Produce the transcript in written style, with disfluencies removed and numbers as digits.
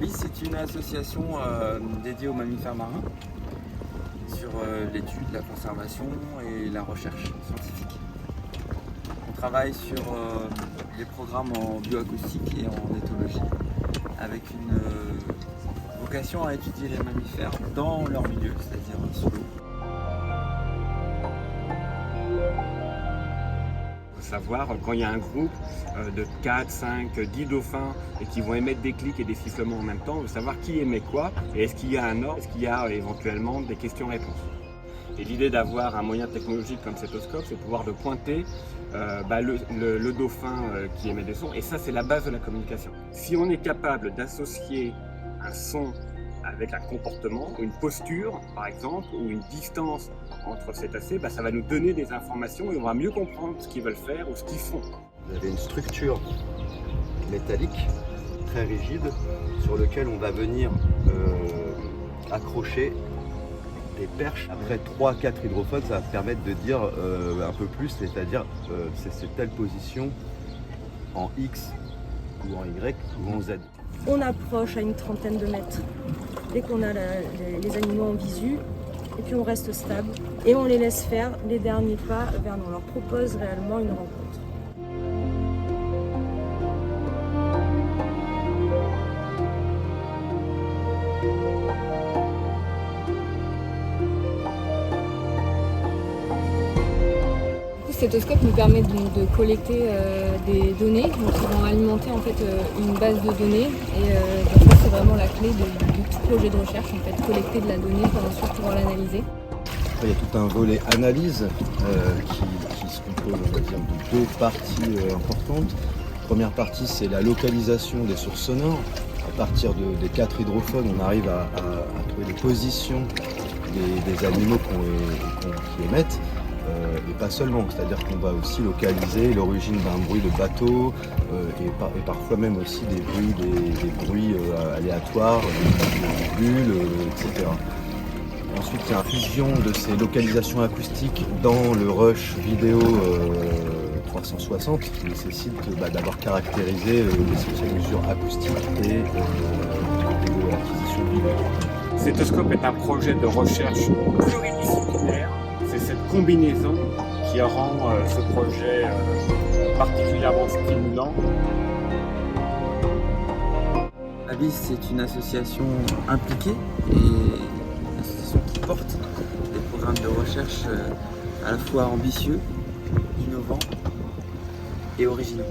ABIS, c'est une association dédiée aux mammifères marins sur l'étude, la conservation et la recherche scientifique. On travaille sur les programmes en bioacoustique et en éthologie avec une vocation à étudier les mammifères dans leur milieu, c'est-à-dire sous l'eau. Savoir quand il y a un groupe de 4, 5, 10 dauphins et qui vont émettre des clics et des sifflements en même temps, on veut savoir qui émet quoi et est-ce qu'il y a un ordre, est-ce qu'il y a éventuellement des questions-réponses. Et l'idée d'avoir un moyen technologique comme stéthoscope, c'est pouvoir de pointer le dauphin qui émet des sons, et ça c'est la base de la communication. Si on est capable d'associer un son avec un comportement, ou une posture par exemple, ou une distance entre cétacés, ça va nous donner des informations et on va mieux comprendre ce qu'ils veulent faire ou ce qu'ils font. Vous avez une structure métallique très rigide sur laquelle on va venir accrocher des perches. Après 3-4 hydrophones, ça va permettre de dire un peu plus, c'est-à-dire c'est telle position en X ou en Y ou en Z. On approche à une trentaine de mètres dès qu'on a les animaux en visu, et puis on reste stable et on les laisse faire les derniers pas vers nous. On leur propose réellement une rencontre. Le stéthoscope nous permet de collecter des données qui vont alimenter en fait une base de données, et ça c'est vraiment la clé de tout projet de recherche, en fait, collecter de la donnée pour ensuite pouvoir l'analyser. Il y a tout un volet analyse qui se compose, on va dire, de deux parties importantes. La première partie, c'est la localisation des sources sonores. À partir des 4 hydrophones, on arrive à trouver les positions des animaux qui émettent. Et pas seulement, c'est-à-dire qu'on va aussi localiser l'origine d'un bruit de bateau et parfois même aussi des bruits aléatoires, des bulles, etc. Ensuite, il y a une fusion de ces localisations acoustiques dans le rush vidéo 360 qui nécessite d'avoir caractérisé les mesures acoustiques et de l'acquisition vidéo. Stéthoscope est un projet de recherche pluridisciplinaire. C'est cette combinaison qui rend ce projet particulièrement stimulant. ABIS, c'est une association impliquée et une association qui porte des programmes de recherche à la fois ambitieux, innovants et originaux.